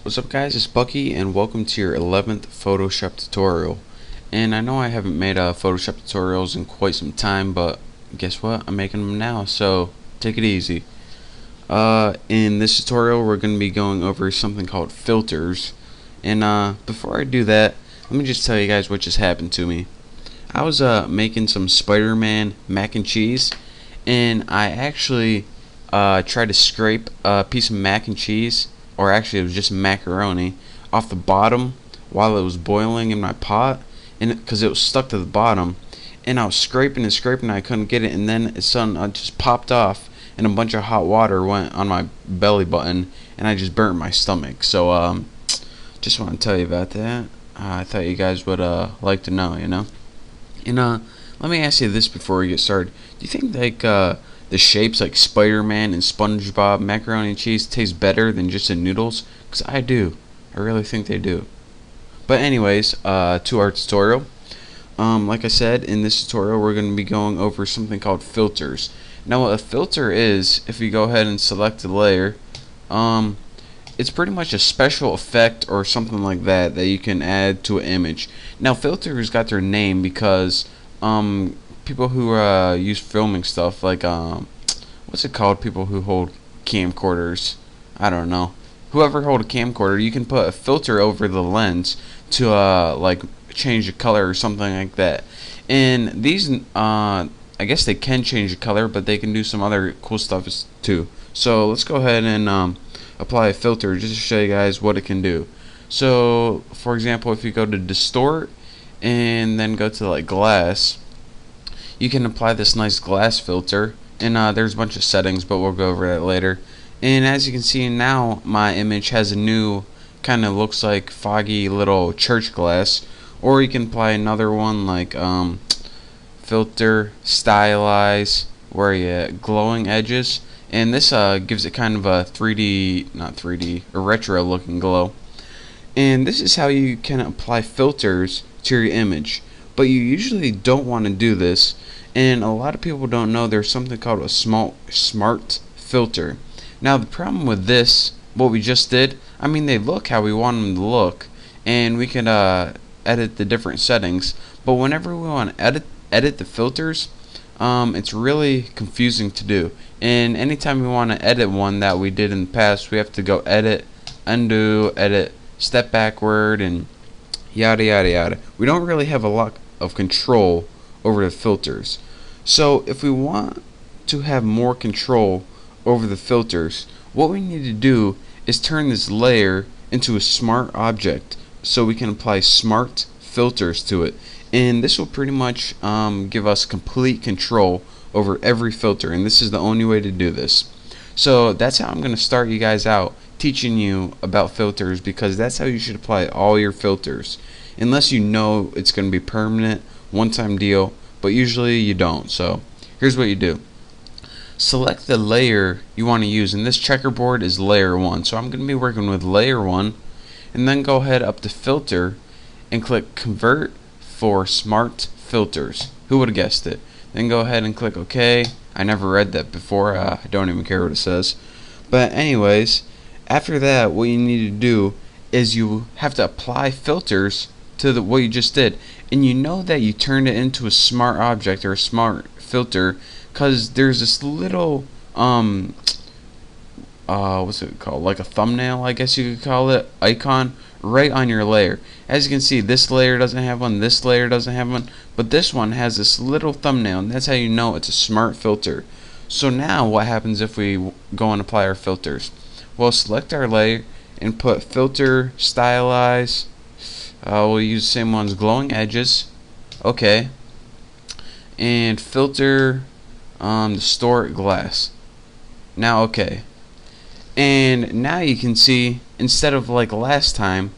What's up guys, it's Bucky and welcome to your 11th Photoshop tutorial. And I know I haven't made Photoshop tutorials in quite some time, but guess what? I'm making them now, so take it easy. In this tutorial we're going to be going over something called filters. And before I do that, let me just tell you guys what just happened to me. I was making some Spider-Man mac and cheese, and I actually tried to scrape a piece of mac and cheese, or actually it was just macaroni, off the bottom while it was boiling in my pot, and because it was stuck to the bottom, and I was scraping and scraping and I couldn't get it, and then it suddenly just popped off and a bunch of hot water went on my belly button and I just burnt my stomach. So just want to tell you about that. I thought you guys would like to know, you know. And let me ask you this before we get started. Do you think like the shapes like Spider-Man and SpongeBob macaroni and cheese taste better than just the noodles? Because I do. I really think they do. But anyways, to our tutorial. Like I said, in this tutorial we're going to be going over something called filters. Now what a filter is, if you go ahead and select a layer, it's pretty much a special effect or something like that that you can add to an image. Now filters got their name because people who use filming stuff like what's it called, people who hold camcorders, I don't know, whoever hold a camcorder, you can put a filter over the lens to like change the color or something like that. And these I guess they can change the color, but they can do some other cool stuff too. So let's go ahead and apply a filter just to show you guys what it can do. So for example, if you go to distort and then go to like glass, you can apply this nice glass filter, and there's a bunch of settings, but we'll go over that later. And as you can see now, my image has a new kind of looks like foggy little church glass. Or you can apply another one like filter, stylize, where you at, glowing edges, and this gives it kind of a 3D, not 3D, a retro looking glow. And this is how you can apply filters to your image. But you usually don't want to do this, and a lot of people don't know there's something called a smart filter. Now the problem with this, what we just did, I mean they look how we want them to look, and we can edit the different settings, but whenever we want to edit the filters, it's really confusing to do. And anytime we want to edit one that we did in the past, we have to go edit, undo, edit, step backward, and yada yada yada. We don't really have a lot of control over the filters. So if we want to have more control over the filters, what we need to do is turn this layer into a smart object so we can apply smart filters to it. And this will pretty much give us complete control over every filter, and this is the only way to do this. So that's how I'm going to start you guys out, teaching you about filters, because that's how you should apply all your filters, unless you know it's going to be permanent, one-time deal, but usually you don't. So here's what you do. Select the layer you want to use, and this checkerboard is layer 1, so I'm going to be working with layer 1, and then go ahead up to filter and click convert for smart filters. Who would have guessed it? Then go ahead and click OK. I never read that before, I don't even care what it says. But anyways, after that, what you need to do is you have to apply filters to what you just did, and you know that you turned it into a smart object or a smart filter because there's this little what's it called, like a thumbnail, I guess you could call it, icon right on your layer. As you can see, this layer doesn't have one, this layer doesn't have one, but this one has this little thumbnail, and that's how you know it's a smart filter. So now what happens if we go and apply our filters? Well, select our layer and put filter, stylize, we'll use the same ones, glowing edges, okay, and filter, distort glass. Now okay, and now you can see, instead of like last time,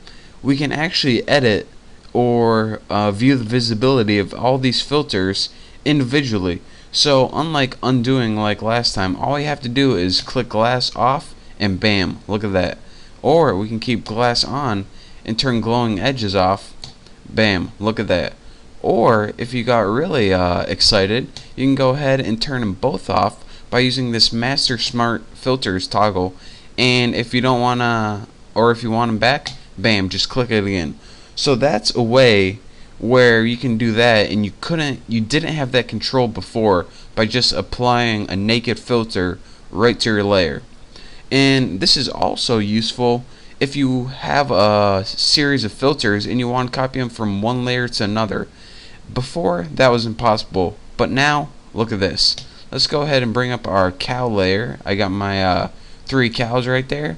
we can actually edit or view the visibility of all these filters individually. So unlike undoing like last time, all we have to do is click glass off and bam, look at that. Or we can keep glass on and turn glowing edges off, bam, look at that. Or if you got really excited, you can go ahead and turn them both off by using this master smart filters toggle. And if you don't want to or if you want them back, bam, just click it again. So that's a way where you can do that, and you didn't have that control before by just applying a naked filter right to your layer. And this is also useful if you have a series of filters and you want to copy them from one layer to another. Before, that was impossible, but now look at this. Let's go ahead and bring up our cow layer. I got my 3 cows right there.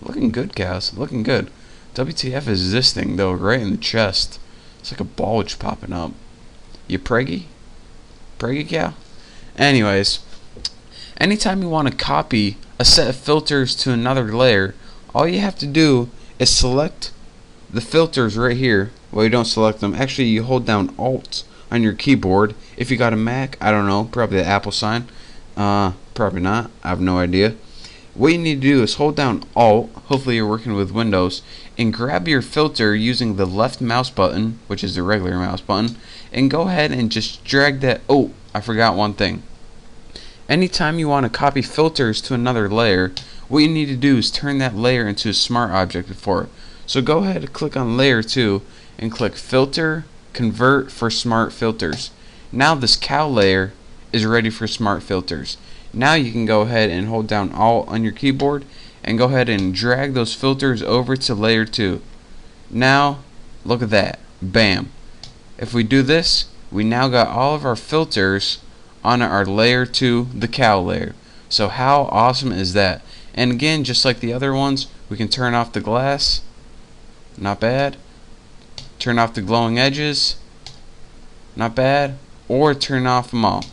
Looking good, cows. Looking good. WTF is this thing, though, right in the chest. It's like a bulge popping up. You preggy? Preggy cow? Anyways, anytime you want to copy a set of filters to another layer, all you have to do is select the filters right here. Well, you don't select them. Actually, you hold down Alt on your keyboard. If you got a Mac, I don't know, probably the Apple sign. Probably not. I have no idea. What you need to do is hold down Alt, hopefully you're working with Windows, and grab your filter using the left mouse button, which is the regular mouse button, and go ahead and just drag that. Oh, I forgot one thing. Anytime you want to copy filters to another layer, what you need to do is turn that layer into a smart object before. So go ahead and click on layer 2 and click filter, convert for smart filters. Now this cow layer is ready for smart filters. Now you can go ahead and hold down Alt on your keyboard and go ahead and drag those filters over to layer 2. Now look at that. Bam. If we do this, we now got all of our filters on our layer 2, the cow layer. So how awesome is that? And again, just like the other ones, we can turn off the glass. Not bad. Turn off the glowing edges. Not bad. Or turn off them all.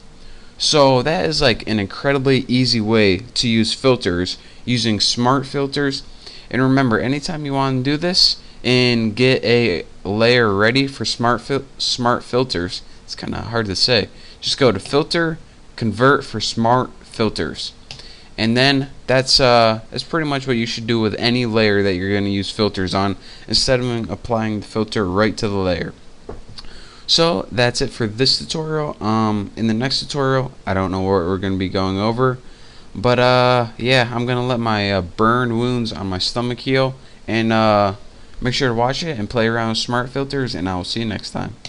So that is like an incredibly easy way to use filters using smart filters. And remember, anytime you want to do this and get a layer ready for smart filters, it's kind of hard to say. Just go to filter, convert for smart filters. And then that's pretty much what you should do with any layer that you're going to use filters on, instead of applying the filter right to the layer. So that's it for this tutorial. In the next tutorial, I don't know what we're going to be going over, but yeah, I'm going to let my burn wounds on my stomach heal, and make sure to watch it and play around with smart filters, and I will see you next time.